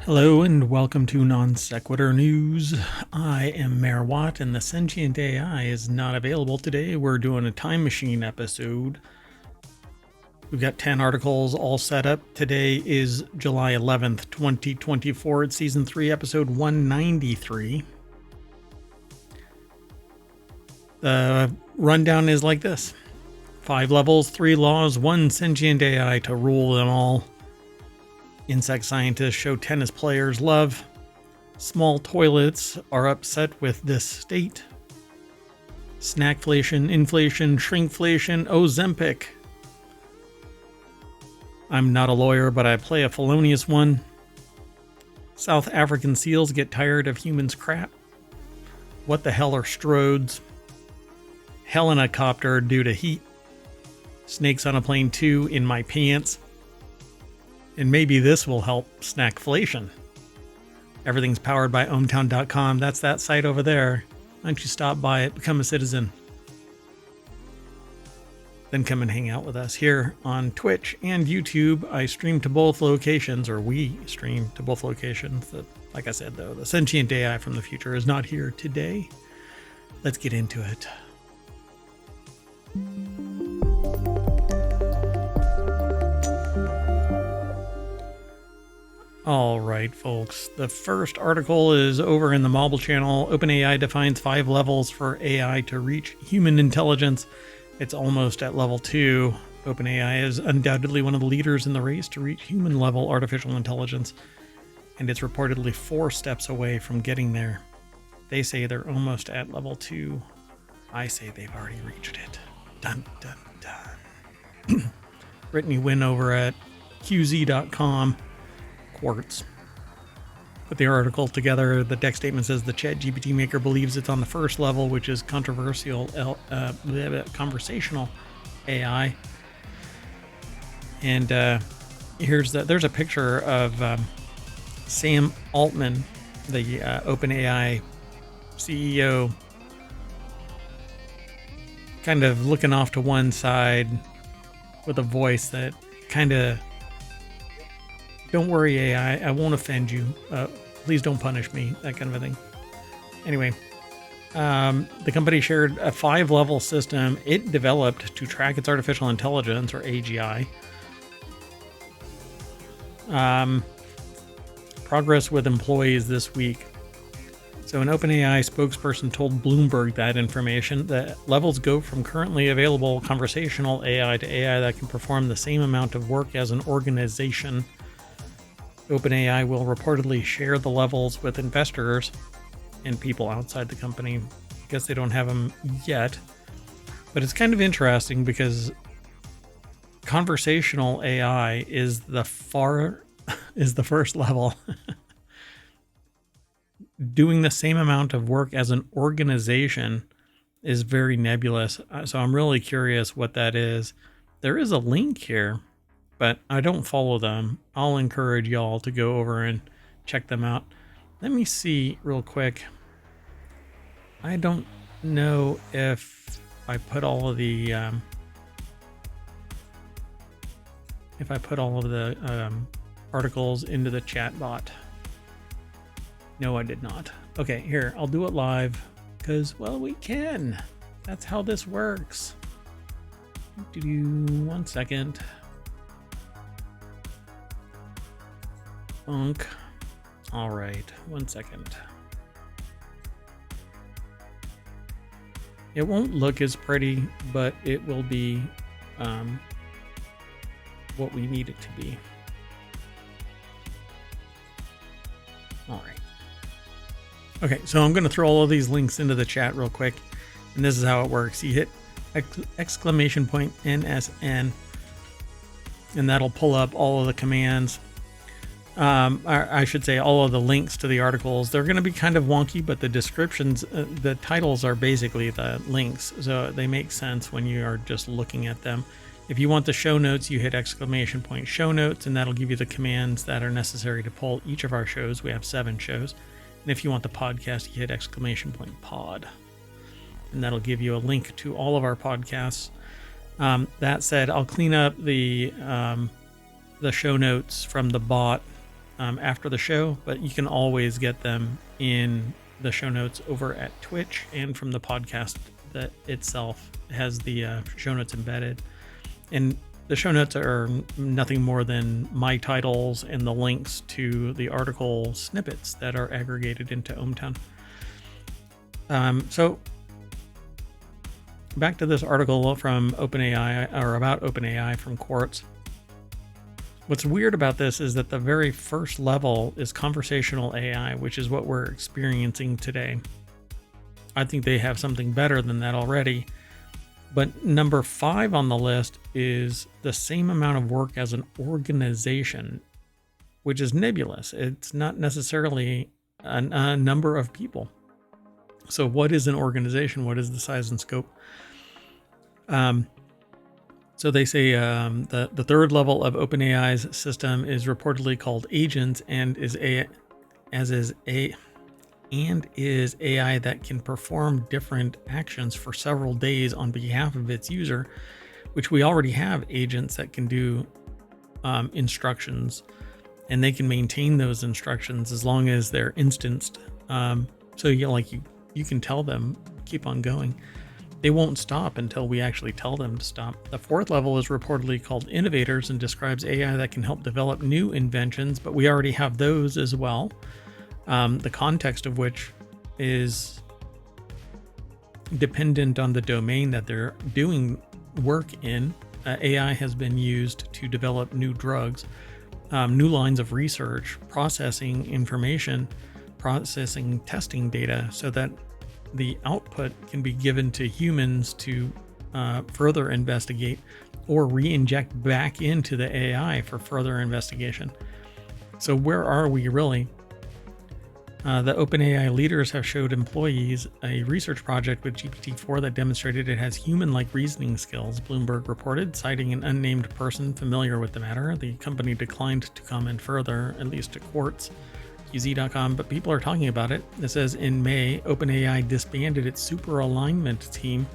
Hello and welcome to Non Sequitur News. I am Mayor Watt and the Sentient AI is not available today. We're doing a time machine episode. We've got 10 articles all set up. Today is July 11th, 2024. It's Season 3, Episode 193. The rundown is like this. 5 levels, 3 laws, 1 sentient AI to rule them all. Insect scientists show tennis players love. Small toilets are upset with this state. Snackflation, inflation, shrinkflation, Ozempic. I'm not a lawyer, but I play a felonious one. South African seals get tired of humans' crap. What the hell are stroads? Hell-in-a-copter due to heat. Snakes on a plane 2 in my pants. And maybe this will help Snackflation. Everything's powered by ohmTown.com. That's that site over there. Why don't you stop by it, become a citizen. Then come and hang out with us here on Twitch and YouTube. I stream to both locations, or we stream to both locations. Like I said, though, the sentient AI from the future is not here today. Let's get into it. All right, folks. The first article is over in the Mobile channel. OpenAI defines 5 levels for AI to reach human intelligence. It's almost at level 2. OpenAI is undoubtedly one of the leaders in the race to reach human-level artificial intelligence, and it's reportedly 4 steps away from getting there. They say they're almost at level 2. I say they've already reached it. Dun, dun, dun. Brittany Wynn over at QZ.com. Quartz. Put the article together. The deck statement says the ChatGPT maker believes it's on the first level, which is conversational AI. And there's a picture of Sam Altman, the OpenAI CEO, kind of looking off to one side with a voice that kind of, "Don't worry, AI, I won't offend you. Please don't punish me," that kind of a thing. Anyway, the company shared a 5-level system it developed to track its artificial intelligence, or AGI. Progress with employees this week. So an OpenAI spokesperson told Bloomberg that information. The levels go from currently available conversational AI to AI that can perform the same amount of work as an organization. OpenAI will reportedly share the levels with investors and people outside the company. I guess they don't have them yet, but it's kind of interesting because conversational AI is the first level. Doing the same amount of work as an organization is very nebulous. So I'm really curious what that is. There is a link here, but I don't follow them. I'll encourage y'all to go over and check them out. Let me see real quick. I don't know if I put all of the articles into the chat bot. No, I did not. Okay, here, I'll do it live because, well, we can. That's how this works. 1 second. Funk. All right, 1 second. It won't look as pretty, but it will be what we need it to be. All right. Okay, so I'm going to throw all of these links into the chat real quick, and this is how it works. You hit exclamation point NSN, and that'll pull up all of the commands. I should say all of the links to the articles. They're going to be kind of wonky, but the descriptions, the titles are basically the links, so they make sense when you are just looking at them. If you want the show notes, you hit exclamation point show notes, and that'll give you the commands that are necessary to pull each of our shows. We have 7 shows. And if you want the podcast, you hit exclamation point pod, and that'll give you a link to all of our podcasts. That said, I'll clean up the show notes from the bot after the show, but you can always get them in the show notes over at Twitch, and from the podcast that itself has the show notes embedded. And the show notes are nothing more than my titles and the links to the article snippets that are aggregated into ohmTown. So back to this article from OpenAI, or about OpenAI from Quartz. What's weird about this is that the very first level is conversational AI, which is what we're experiencing today. I think they have something better than that already. But number 5 on the list is the same amount of work as an organization, which is nebulous. It's not necessarily a number of people. So what is an organization? What is the size and scope? So they say the third level of OpenAI's system is reportedly called agents, and is AI that can perform different actions for several days on behalf of its user, which we already have agents that can do instructions, and they can maintain those instructions as long as they're instanced. So you can tell them keep on going. They won't stop until we actually tell them to stop. The fourth level is reportedly called innovators and describes AI that can help develop new inventions, but we already have those as well. The context of which is dependent on the domain that they're doing work in. AI has been used to develop new drugs, new lines of research, processing information, processing testing data, so that the output can be given to humans to further investigate, or re-inject back into the AI for further investigation. So where are we really? The OpenAI leaders have showed employees a research project with GPT-4 that demonstrated it has human-like reasoning skills, Bloomberg reported, citing an unnamed person familiar with the matter. The company declined to comment further, at least to Quartz. QZ.com, but people are talking about it. It says in May, OpenAI disbanded its super alignment team,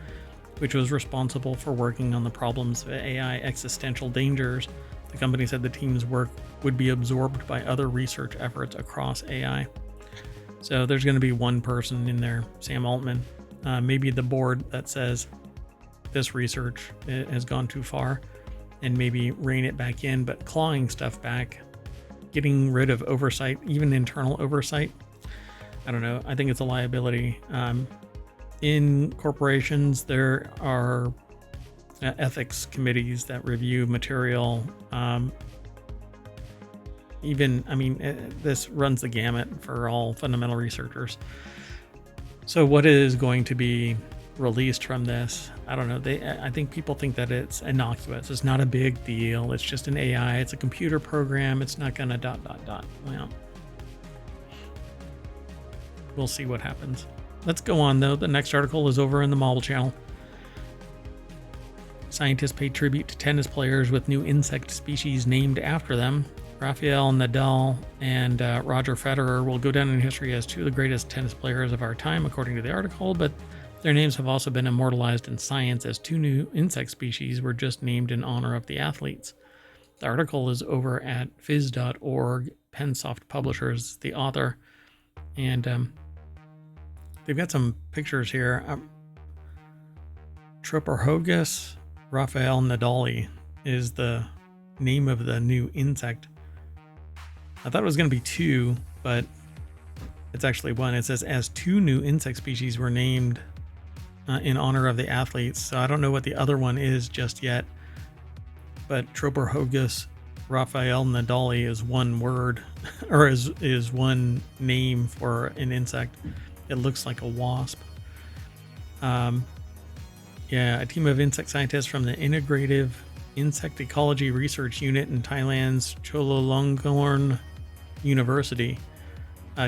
which was responsible for working on the problems of AI existential dangers. The company said the team's work would be absorbed by other research efforts across AI. So there's going to be one person in there, Sam Altman, maybe the board that says this research has gone too far, and maybe rein it back in, but clawing stuff back, getting rid of oversight, even internal oversight. I don't know. I think it's a liability. In corporations, there are ethics committees that review material. This runs the gamut for all fundamental researchers. So what is going to be released from this? I don't know. I think people think that it's innocuous. It's not a big deal. It's just an AI. It's a computer program. It's not gonna ... Well, we'll see what happens. Let's go on though. The next article is over in the Model Channel. Scientists pay tribute to tennis players with new insect species named after them. Rafael Nadal and Roger Federer will go down in history as two of the greatest tennis players of our time, according to the article, but their names have also been immortalized in science, as two new insect species were just named in honor of the athletes. The article is over at phys.org. Pensoft Publishers, the author, and they've got some pictures here. Troparhogus Rafael Nadali is the name of the new insect. I thought it was going to be two, but it's actually one. It says as two new insect species were named in honor of the athletes. So I don't know what the other one is just yet, but Troparhogus Rafael Nadali is one word, or is one name for an insect. It looks like a wasp. A team of insect scientists from the Integrative Insect Ecology Research Unit in Thailand's Chulalongkorn University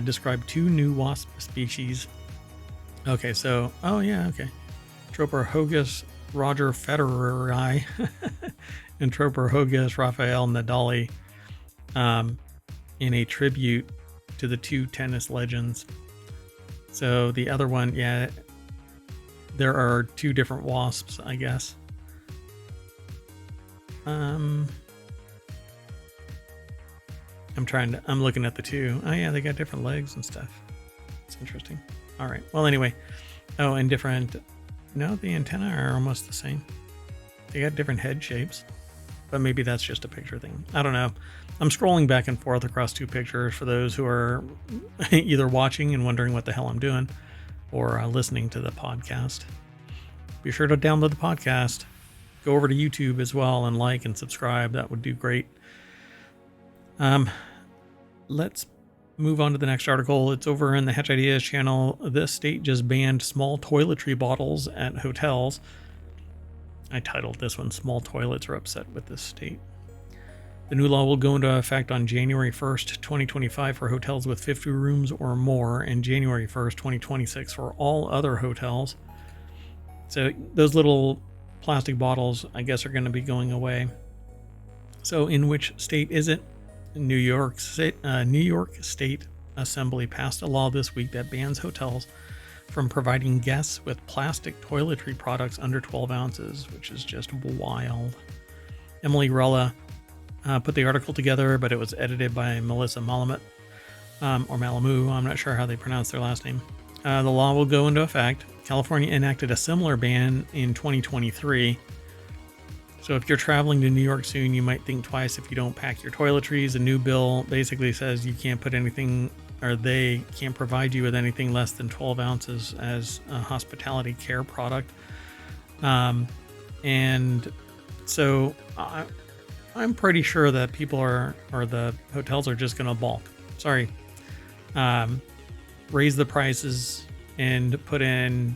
described two new wasp species. Okay, so, Troparhogus Roger Federeri and Troparhogus Rafael Nadali in a tribute to the two tennis legends. So the other one, there are two different wasps, I guess. I'm looking at the two. Oh yeah, they got different legs and stuff. It's interesting. All right. Well, anyway. Oh, and different. No, the antennae are almost the same. They got different head shapes, but maybe that's just a picture thing. I don't know. I'm scrolling back and forth across two pictures for those who are either watching and wondering what the hell I'm doing or listening to the podcast. Be sure to download the podcast. Go over to YouTube as well and like and subscribe. That would do great. Let's move on to the next article. It's over in the Hatch Ideas channel. This state just banned small toiletry bottles at hotels. I titled this one, Small Toilets Are Upset with This State. The new law will go into effect on January 1st, 2025 for hotels with 50 rooms or more, and January 1st, 2026 for all other hotels. So those little plastic bottles, I guess, are going to be going away. So in which state is it? New York State Assembly passed a law this week that bans hotels from providing guests with plastic toiletry products under 12 ounces, which is just wild. Emily Rella put the article together, but it was edited by Melissa Malamuth, or Malamu. I'm not sure how they pronounce their last name. The law will go into effect. California enacted a similar ban in 2023. So if you're traveling to New York soon, you might think twice if you don't pack your toiletries. A new bill basically says you can't put anything, or they can't provide you with anything less than 12 ounces as a hospitality care product. And so I'm pretty sure that people or the hotels are just going to balk. Sorry. Raise the prices and put in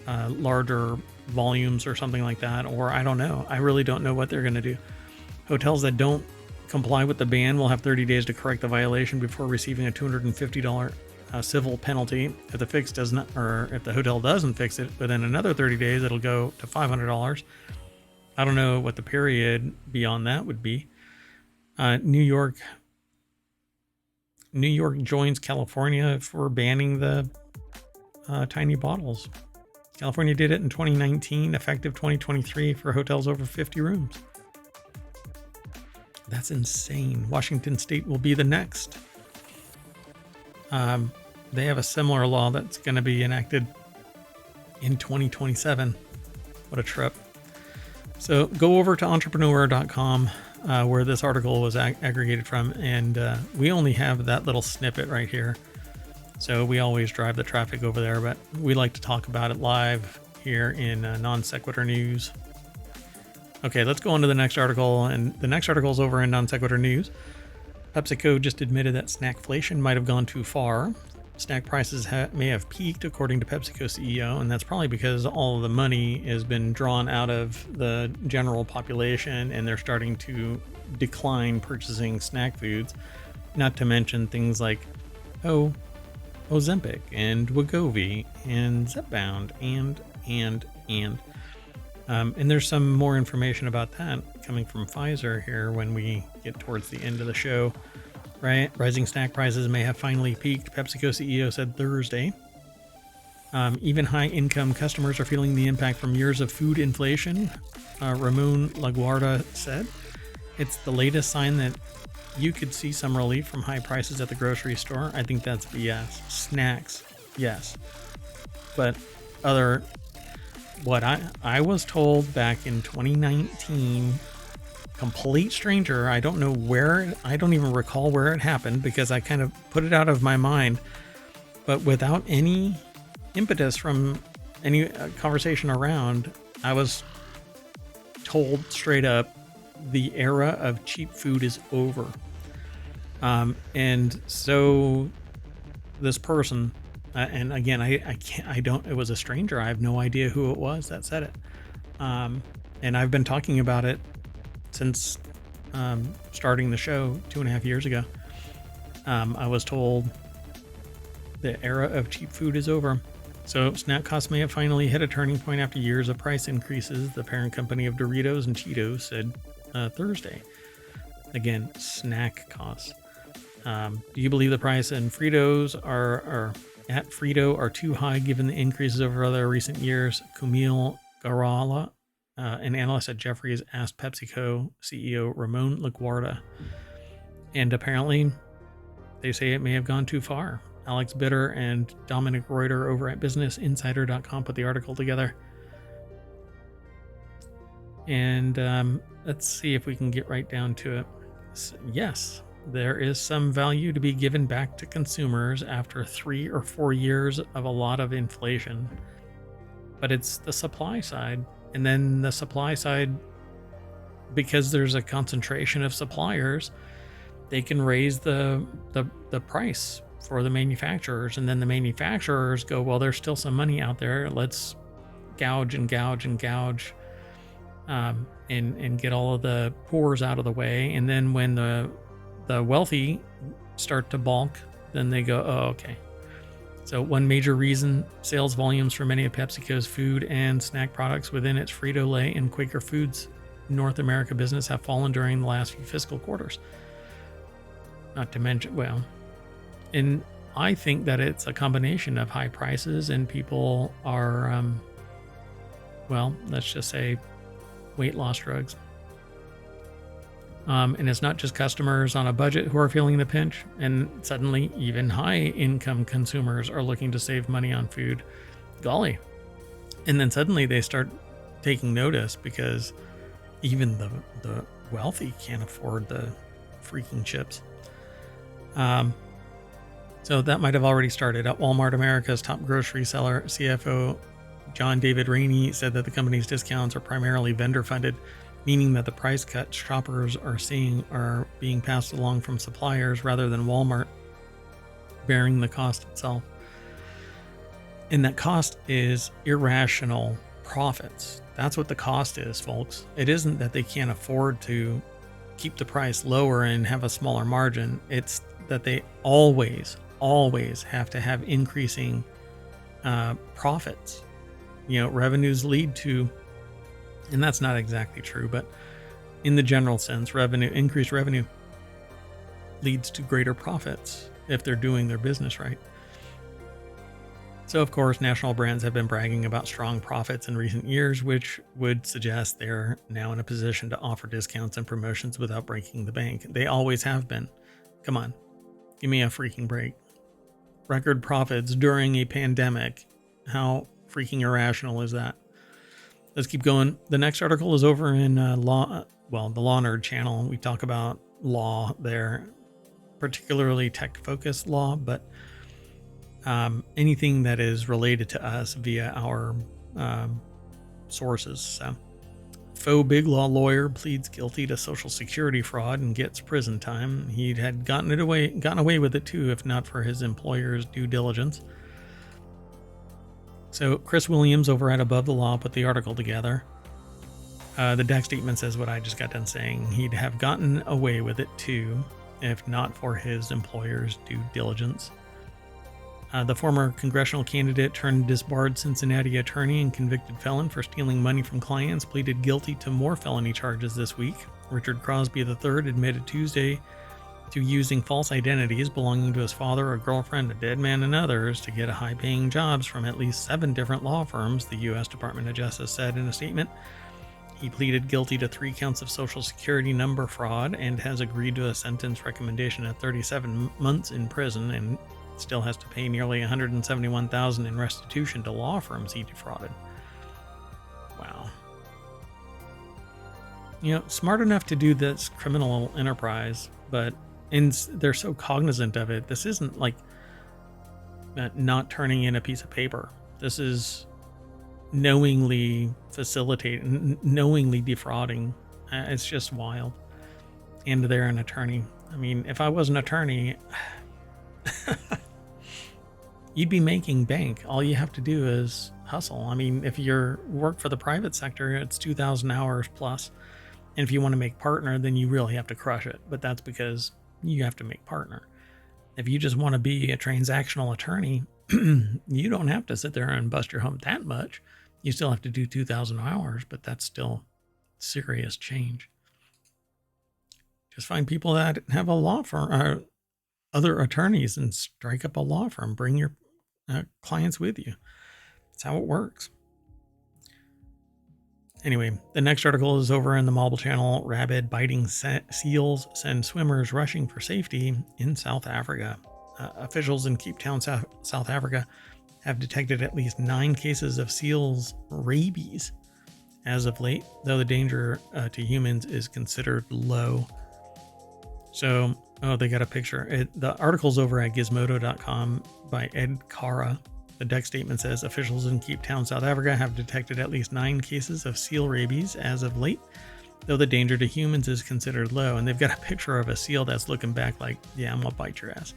larger volumes or something like that, or I don't know. I really don't know what they're going to do. Hotels that don't comply with the ban will have 30 days to correct the violation before receiving a $250 civil penalty. If the fix does not, or if the hotel doesn't fix it within another 30 days, it'll go to $500. I don't know what the period beyond that would be. New York joins California for banning the tiny bottles. California did it in 2019, effective 2023 for hotels over 50 rooms. That's insane. Washington State will be the next. They have a similar law that's going to be enacted in 2027. What a trip. So go over to entrepreneur.com where this article was aggregated from, and we only have that little snippet right here. So we always drive the traffic over there, but we like to talk about it live here in Non Sequitur News. Okay, let's go on to the next article, and the next article is over in Non Sequitur News. PepsiCo just admitted that snackflation might have gone too far. Snack prices may have peaked, according to PepsiCo CEO, and that's probably because all of the money has been drawn out of the general population, and they're starting to decline purchasing snack foods. Not to mention things like, Ozempic and Wegovy and Zepbound and there's some more information about that coming from Pfizer here when we get towards the end of the show. Right, rising snack prices may have finally peaked, PepsiCo CEO said Thursday. Even high-income customers are feeling the impact from years of food inflation, Ramon LaGuardia said. It's the latest sign that you could see some relief from high prices at the grocery store. I think that's BS. Snacks, yes. But what I was told back in 2019, complete stranger, I don't know where, I don't even recall where it happened because I kind of put it out of my mind, but without any impetus from any conversation around, I was told straight up, the era of cheap food is over. And so this person, and again, it was a stranger. I have no idea who it was that said it. And I've been talking about it since starting the show 2.5 years ago. I was told the era of cheap food is over. So snack costs may have finally hit a turning point after years of price increases, the parent company of Doritos and Cheetos said Thursday. Again, snack costs. Do you believe the price in Fritos are at Frito are too high given the increases over other recent years? Kumil Garala, an analyst at Jefferies, asked PepsiCo CEO Ramon LaGuardia. And apparently, they say it may have gone too far. Alex Bitter and Dominic Reuter over at BusinessInsider.com put the article together. And let's see if we can get right down to it. Yes, there is some value to be given back to consumers after 3 or 4 years of a lot of inflation. But it's the supply side. And then the supply side, because there's a concentration of suppliers, they can raise the price for the manufacturers. And then the manufacturers go, well, there's still some money out there. Let's gouge and gouge and gouge. And get all of the poors out of the way. And then when the wealthy start to balk, then they go, oh, okay. So one major reason sales volumes for many of PepsiCo's food and snack products within its Frito-Lay and Quaker Foods North America business have fallen during the last few fiscal quarters. Not to mention, well, and I think that it's a combination of high prices and people are, well, let's just say weight loss drugs. And it's not just customers on a budget who are feeling the pinch, and suddenly even high income consumers are looking to save money on food. Golly. And then suddenly they start taking notice because even the wealthy can't afford the freaking chips. So that might have already started. At Walmart, America's top grocery seller, CFO John David Rainey said that the company's discounts are primarily vendor funded, meaning that the price cuts shoppers are seeing are being passed along from suppliers rather than Walmart bearing the cost itself. And that cost is irrational profits. That's what the cost is, folks. It isn't that they can't afford to keep the price lower and have a smaller margin. It's that they always have to have increasing profits. You know, revenues lead to, and that's not exactly true, but in the general sense, increased revenue leads to greater profits if they're doing their business right. So, of course, national brands have been bragging about strong profits in recent years, which would suggest they're now in a position to offer discounts and promotions without breaking the bank. They always have been. Come on, give me a freaking break. Record profits during a pandemic. How freaking irrational is that? Let's keep going. The next article is over in the Law Nerd channel. We talk about law there, particularly tech-focused law, but anything that is related to us via our sources. So, faux big law lawyer pleads guilty to Social Security fraud and gets prison time. He had gotten away with it too, if not for his employer's due diligence. So Chris Williams over at Above the Law put the article together. The deck statement says what I just got done saying. He'd have gotten away with it too, if not for his employer's due diligence. The former congressional candidate turned disbarred Cincinnati attorney and convicted felon for stealing money from clients pleaded guilty to more felony charges this week. Richard Crosby III admitted Tuesday to using false identities belonging to his father, a girlfriend, a dead man, and others to get high-paying jobs from at least 7 different law firms, the U.S. Department of Justice said in a statement. He pleaded guilty to 3 counts of Social Security number fraud and has agreed to a sentence recommendation of 37 months in prison and still has to pay nearly $171,000 in restitution to law firms he defrauded. Wow. You know, smart enough to do this criminal enterprise, but they're so cognizant of it. This isn't like not turning in a piece of paper. This is knowingly facilitating, knowingly defrauding. It's just wild. And they're an attorney. I mean, if I was an attorney, you'd be making bank. All you have to do is hustle. I mean, if you work for the private sector, it's 2,000 hours plus. And if you want to make partner, then you really have to crush it. But that's because you have to make partner. If you just want to be a transactional attorney, you don't have to sit there and bust your hump that much. You still have to do 2,000 hours, but that's still serious change. Just find people that have a law firm or other attorneys and strike up a law firm. Bring your clients with you. That's how it works. Anyway, the next article is over in the Marble Channel. Rabid biting seals send swimmers rushing for safety in South Africa. Officials in Cape Town, South Africa, have detected at least 9 cases of seals rabies as of late, though the danger to humans is considered low. So, they got a picture. The article's over at gizmodo.com by Ed Cara. The deck statement says officials in Cape Town, South Africa have detected at least 9 cases of seal rabies as of late, though the danger to humans is considered low. And they've got a picture of a seal that's looking back like, yeah, I'm gonna bite your ass.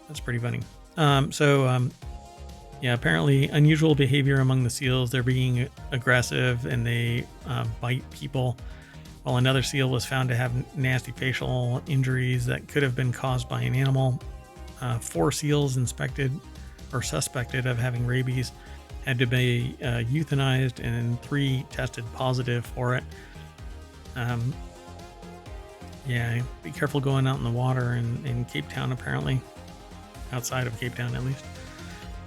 That's pretty funny. Yeah, apparently unusual behavior among the seals. They're being aggressive and they bite people. While another seal was found to have nasty facial injuries that could have been caused by an animal. 4 seals inspected or suspected of having rabies had to be euthanized, and 3 tested positive for it. Yeah, be careful going out in the water in Cape Town, apparently. Outside of Cape Town, at least.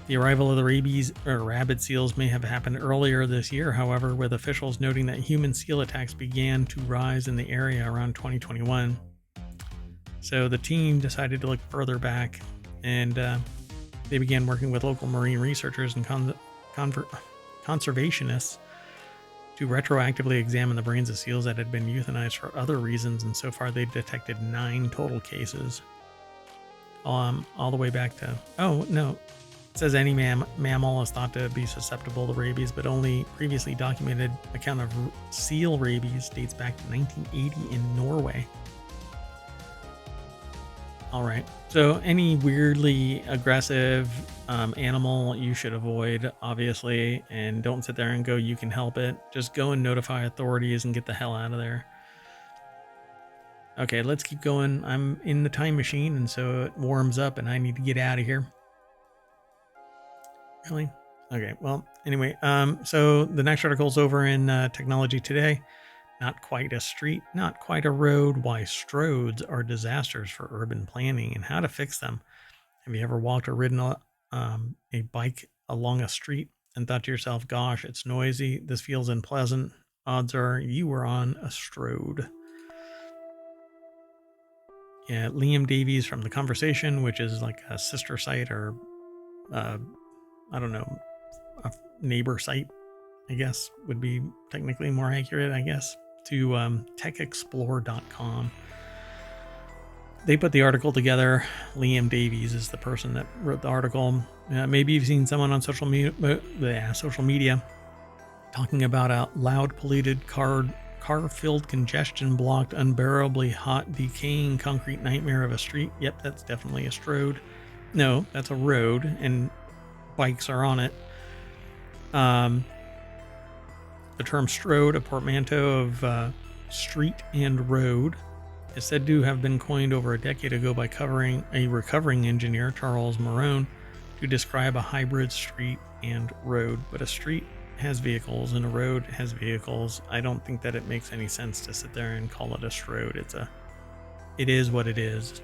The arrival of the rabies or rabid seals may have happened earlier this year, however, with officials noting that human seal attacks began to rise in the area around 2021. So the team decided to look further back, and they began working with local marine researchers and conservationists to retroactively examine the brains of seals that had been euthanized for other reasons, and so far they've detected 9 total cases. All the way back to, it says any mammal is thought to be susceptible to rabies, but only previously documented account of seal rabies dates back to 1980 in Norway. All right, so any weirdly aggressive animal you should avoid, obviously, and don't sit there and go, you can help it. Just go and notify authorities and get the hell out of there. Okay, let's keep going. I'm in the time machine, and so it warms up, and I need to get out of here. Really? Okay, well, anyway, so the next article is over in Technology Today. Not quite a street, not quite a road. Why stroads are disasters for urban planning and how to fix them. Have you ever walked or ridden a bike along a street and thought to yourself, gosh, it's noisy, this feels unpleasant? Odds are you were on a stroad. Yeah, Liam Davies from The Conversation, which is like a sister site or, I don't know, a neighbor site, I guess, would be technically more accurate, I guess, to techexplore.com. They put the article together. Liam Davies is the person that wrote the article. Maybe you've seen someone on social media talking about a loud, polluted, car-filled, congestion-blocked, unbearably hot, decaying concrete nightmare of a street. Yep, that's definitely a stroad. No, that's a road, and bikes are on it. The term stroad, a portmanteau of street and road, is said to have been coined over a decade ago by a recovering engineer, Charles Marone, to describe a hybrid street and road. But a street has vehicles and a road has vehicles. I don't think that it makes any sense to sit there and call it a stroad. It is what it is.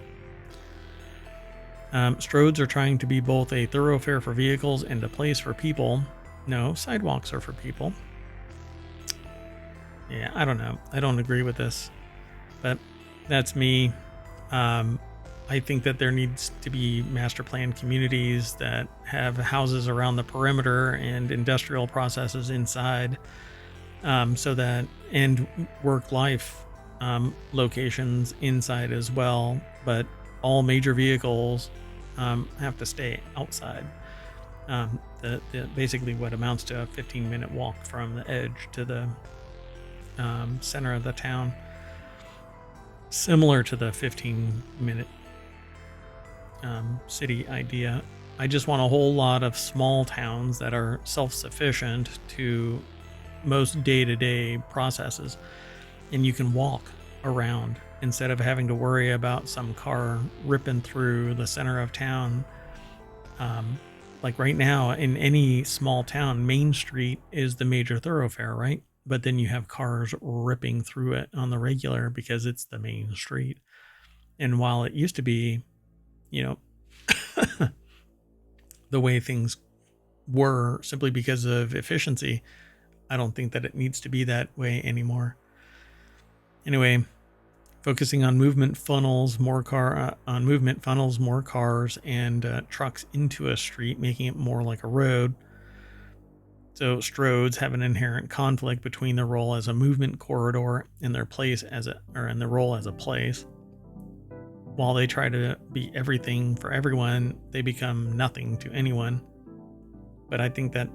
Stroads are trying to be both a thoroughfare for vehicles and a place for people. No, sidewalks are for people. Yeah, I don't know. I don't agree with this, but that's me. I think that there needs to be master planned communities that have houses around the perimeter and industrial processes inside, so that, and work-life locations inside as well. But all major vehicles have to stay outside. Basically what amounts to a 15-minute walk from the edge to the center of the town, similar to the 15-minute city idea. I just want a whole lot of small towns that are self-sufficient to most day-to-day processes, and you can walk around instead of having to worry about some car ripping through the center of town. Like right now in any small town, Main Street is the major thoroughfare, right? But then you have cars ripping through it on the regular because it's the main street. And while it used to be, the way things were simply because of efficiency, I don't think that it needs to be that way anymore. Anyway, focusing on movement funnels, more cars and trucks into a street, making it more like a road. So stroads have an inherent conflict between their role as a movement corridor and their role as a place. While they try to be everything for everyone, they become nothing to anyone. But I think that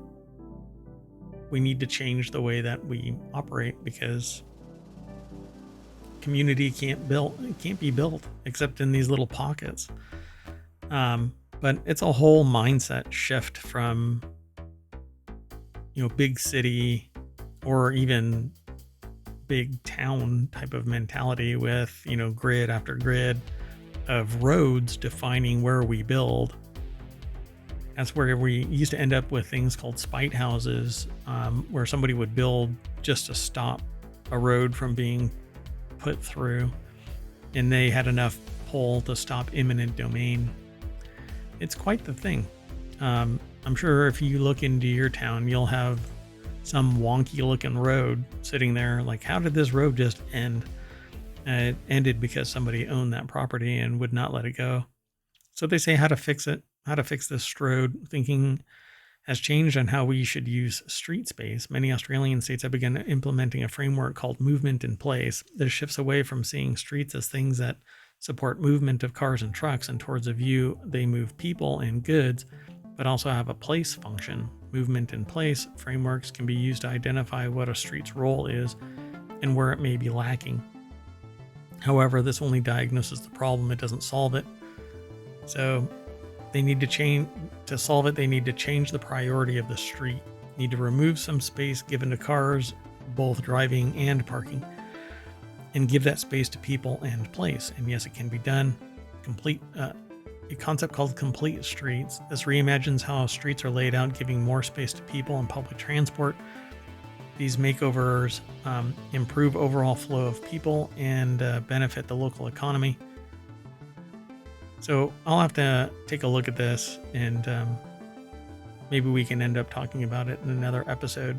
we need to change the way that we operate, because community can't be built except in these little pockets. But it's a whole mindset shift from big city or even big town type of mentality with grid after grid of roads defining where we build. That's where we used to end up with things called spite houses, where somebody would build just to stop a road from being put through, and they had enough pull to stop eminent domain. It's quite the thing. I'm sure if you look into your town, you'll have some wonky looking road sitting there. Like, how did this road just end? It ended because somebody owned that property and would not let it go. So they say how to fix it, how to fix this stroad. Thinking has changed on how we should use street space. Many Australian states have begun implementing a framework called movement in place that shifts away from seeing streets as things that support movement of cars and trucks and towards a view they move people and goods, but also have a place function. Movement in place frameworks can be used to identify what a street's role is and where it may be lacking. However, this only diagnoses the problem, it doesn't solve it. So they need to change. To solve it, they need to change the priority of the street. Need to remove some space given to cars, both driving and parking, and give that space to people and place. And yes, it can be done. A concept called complete streets. This reimagines how streets are laid out, giving more space to people and public transport. These makeovers improve overall flow of people and benefit the local economy. So I'll have to take a look at this, and maybe we can end up talking about it in another episode.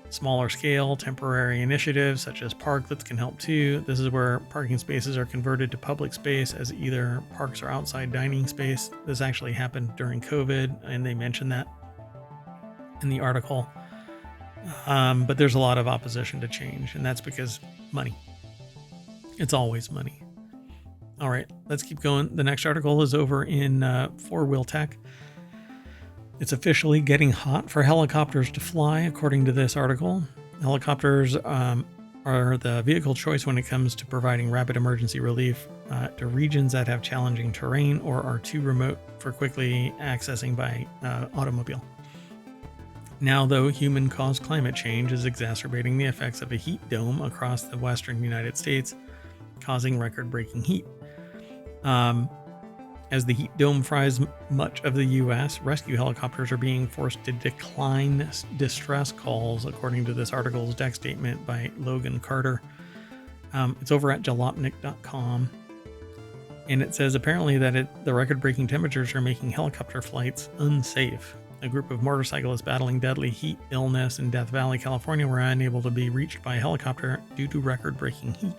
Smaller scale, temporary initiatives such as parklets can help too. This is where parking spaces are converted to public space as either parks or outside dining space. This actually happened during COVID, and they mentioned that in the article. But there's a lot of opposition to change, and that's because money. It's always money. All right, let's keep going. The next article is over in four-wheel tech. It's officially getting hot for helicopters to fly, according to this article. Helicopters are the vehicle choice when it comes to providing rapid emergency relief to regions that have challenging terrain or are too remote for quickly accessing by automobile. Now, though, human-caused climate change is exacerbating the effects of a heat dome across the western United States, causing record-breaking heat. As the heat dome fries much of the U.S., rescue helicopters are being forced to decline distress calls, according to this article's deck statement by Logan Carter. It's over at jalopnik.com. And it says apparently that the record-breaking temperatures are making helicopter flights unsafe. A group of motorcyclists battling deadly heat illness in Death Valley, California, were unable to be reached by a helicopter due to record-breaking heat.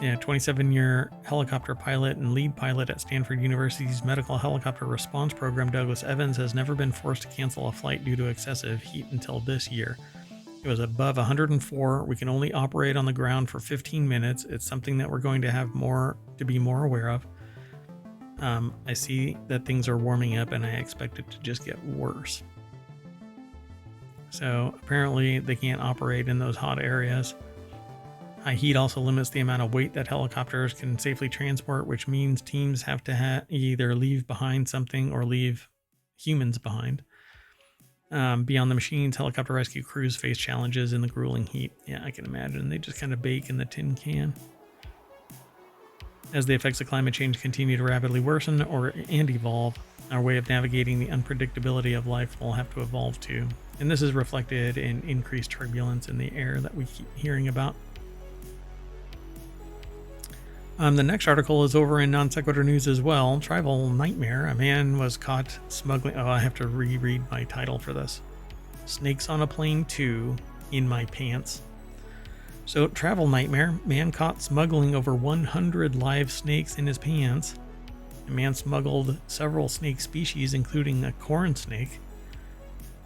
27-year helicopter pilot and lead pilot at Stanford University's Medical Helicopter Response Program, Douglas Evans, has never been forced to cancel a flight due to excessive heat until this year. It was above 104. We can only operate on the ground for 15 minutes. It's something that we're going to have to be more aware of. I see that things are warming up, and I expect it to just get worse. So apparently they can't operate in those hot areas. High heat also limits the amount of weight that helicopters can safely transport, which means teams have to either leave behind something or leave humans behind. Beyond the machines, helicopter rescue crews face challenges in the grueling heat. Yeah, I can imagine. They just kind of bake in the tin can. As the effects of climate change continue to rapidly worsen and evolve, our way of navigating the unpredictability of life will have to evolve too. And this is reflected in increased turbulence in the air that we keep hearing about. The next article is over in Non Sequitur News as well. Travel nightmare. A man was caught smuggling. Oh, I have to reread my title for this. Snakes on a plane too, in my pants. So, travel nightmare. Man caught smuggling over 100 live snakes in his pants. A man smuggled several snake species, including a corn snake.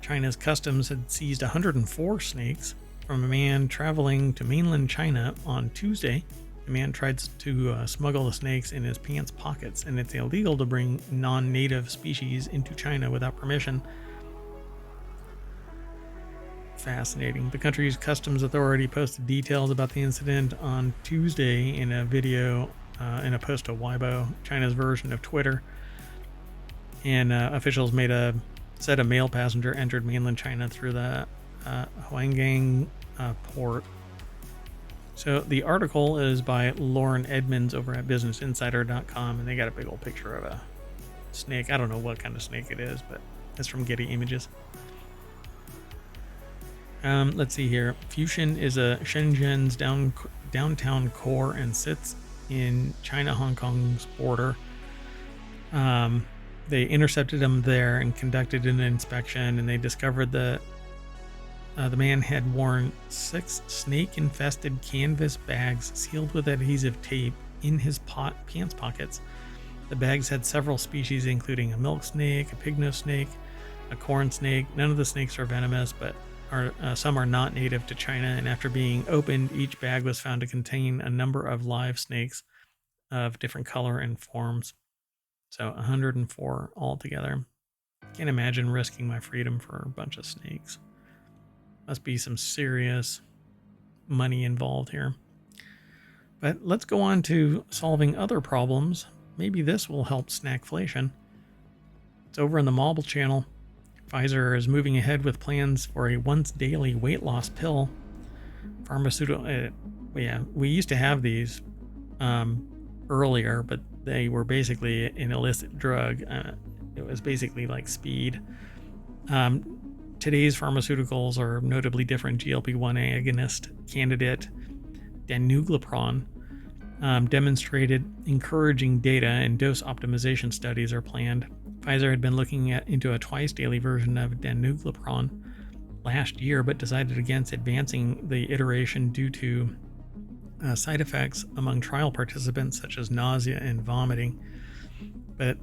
China's customs had seized 104 snakes from a man traveling to mainland China on Tuesday. The man tried to smuggle the snakes in his pants pockets, and it's illegal to bring non-native species into China without permission. Fascinating. The country's customs authority posted details about the incident on Tuesday in a video, in a post to Weibo, China's version of Twitter. And officials said a male passenger entered mainland China through the Huanggang port. So the article is by Lauren Edmonds over at BusinessInsider.com, and they got a big old picture of a snake. I don't know what kind of snake it is, but it's from Getty Images. Let's see here. Fusion is a Shenzhen's downtown core and sits in China-Hong Kong's border. They intercepted him there and conducted an inspection, and they discovered that the man had worn 6 snake-infested canvas bags sealed with adhesive tape in his pants pockets. The bags had several species, including a milk snake, a pignose snake, a corn snake. None of the snakes are venomous, but some are not native to China, and after being opened, each bag was found to contain a number of live snakes of different color and forms. So 104 altogether. Can't imagine risking my freedom for a bunch of snakes. Must be some serious money involved here. But let's go on to solving other problems. Maybe this will help Snackflation. It's over in the mobile channel. Pfizer is moving ahead with plans for a once-daily weight loss pill. Pharmaceutical, we used to have these earlier, but they were basically an illicit drug. It was basically like speed. Today's pharmaceuticals are notably different. GLP-1 agonist candidate danuglipron demonstrated encouraging data, and dose optimization studies are planned. Pfizer had been looking into a twice-daily version of danuglipron last year, but decided against advancing the iteration due to side effects among trial participants such as nausea and vomiting. But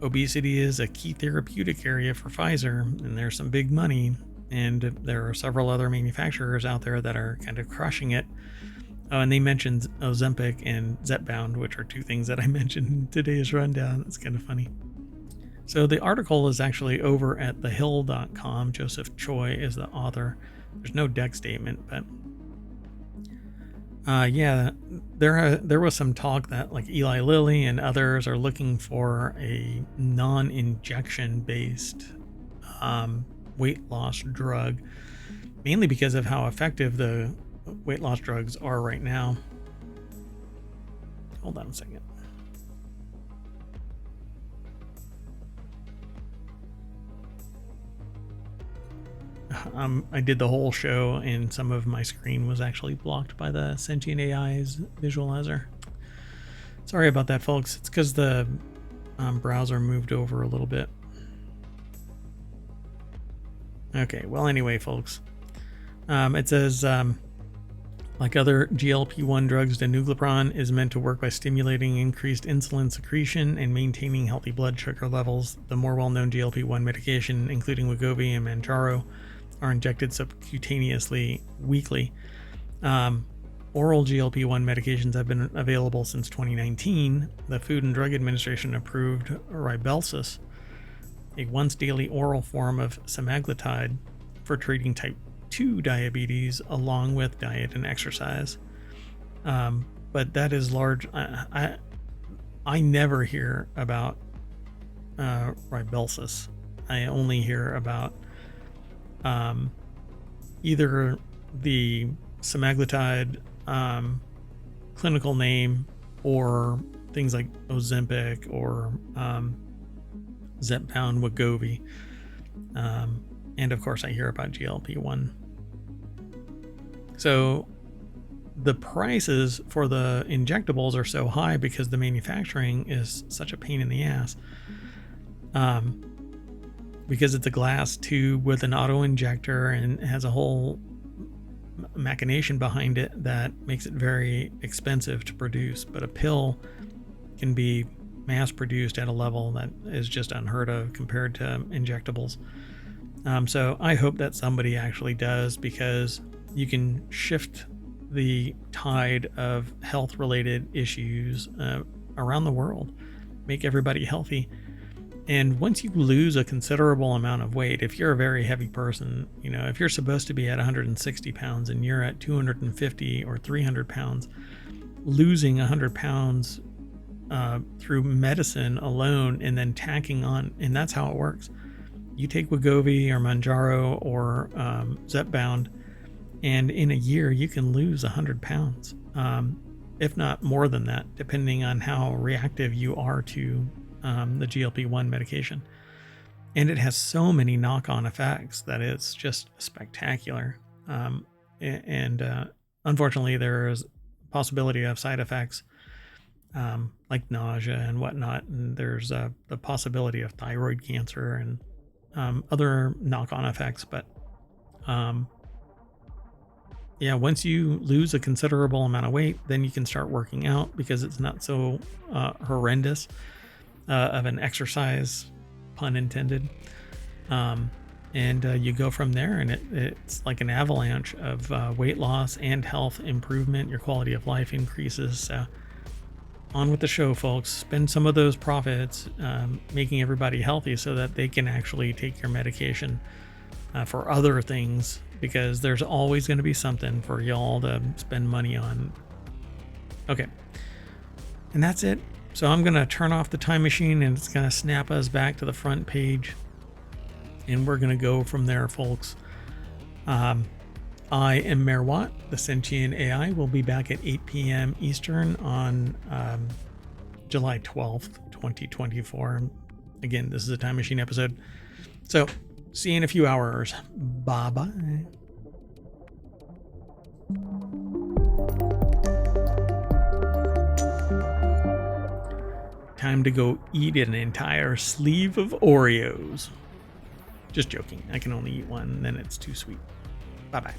obesity is a key therapeutic area for Pfizer, and there's some big money, and there are several other manufacturers out there that are kind of crushing it. Oh, and they mentioned Ozempic and Zepbound, which are 2 things that I mentioned in today's rundown. That's kind of funny. So the article is actually over at thehill.com. Joseph Choi is the author. There's no deck statement, but yeah, there was some talk that like Eli Lilly and others are looking for a non-injection based weight loss drug, mainly because of how effective the weight loss drugs are right now. Hold on a second. I did the whole show, and some of my screen was actually blocked by the Sentient AI's visualizer. Sorry about that, folks. It's because the browser moved over a little bit. Okay, well, anyway, folks. It says, like other GLP-1 drugs, danuglipron is meant to work by stimulating increased insulin secretion and maintaining healthy blood sugar levels. The more well-known GLP-1 medication, including Wegovy and Mounjaro, are injected subcutaneously weekly. Oral GLP-1 medications have been available since 2019. The Food and Drug Administration approved Rybelsus, a once-daily oral form of semaglutide for treating type 2 diabetes, along with diet and exercise. But that is large. I never hear about Rybelsus. I only hear about either the semaglutide clinical name, or things like Ozempic or Zepbound, Wegovy, and of course I hear about GLP-1. So the prices for the injectables are so high because the manufacturing is such a pain in the ass. because it's a glass tube with an auto injector and has a whole machination behind it that makes it very expensive to produce. But a pill can be mass produced at a level that is just unheard of compared to injectables. So I hope that somebody actually does, because you can shift the tide of health related issues around the world, make everybody healthy. And once you lose a considerable amount of weight, if you're a very heavy person, you know, if you're supposed to be at 160 pounds and you're at 250 or 300 pounds, losing 100 pounds through medicine alone and then tacking on, and that's how it works. You take Wegovy or Mounjaro or Zepbound, and in a year you can lose 100 pounds, if not more than that, depending on how reactive you are to the GLP-1 medication. And it has so many knock-on effects that it's just spectacular. Unfortunately, there is a possibility of side effects like nausea and whatnot. And there's the possibility of thyroid cancer and other knock-on effects. But yeah, once you lose a considerable amount of weight, then you can start working out, because it's not so horrendous of an exercise, pun intended. And you go from there, and it's like an avalanche of weight loss and health improvement. Your quality of life increases. So on with the show, folks. Spend some of those profits making everybody healthy so that they can actually take your medication for other things, because there's always going to be something for y'all to spend money on. Okay, and that's it. So I'm going to turn off the time machine, and it's going to snap us back to the front page, and we're going to go from there, folks. I am Mayor Watt. The Sentient AI will be back at 8 p.m. Eastern on July 12th, 2024. Again, this is a time machine episode. So see you in a few hours. Bye-bye. Time to go eat an entire sleeve of Oreos. Just joking. I can only eat one, and then it's too sweet. Bye-bye.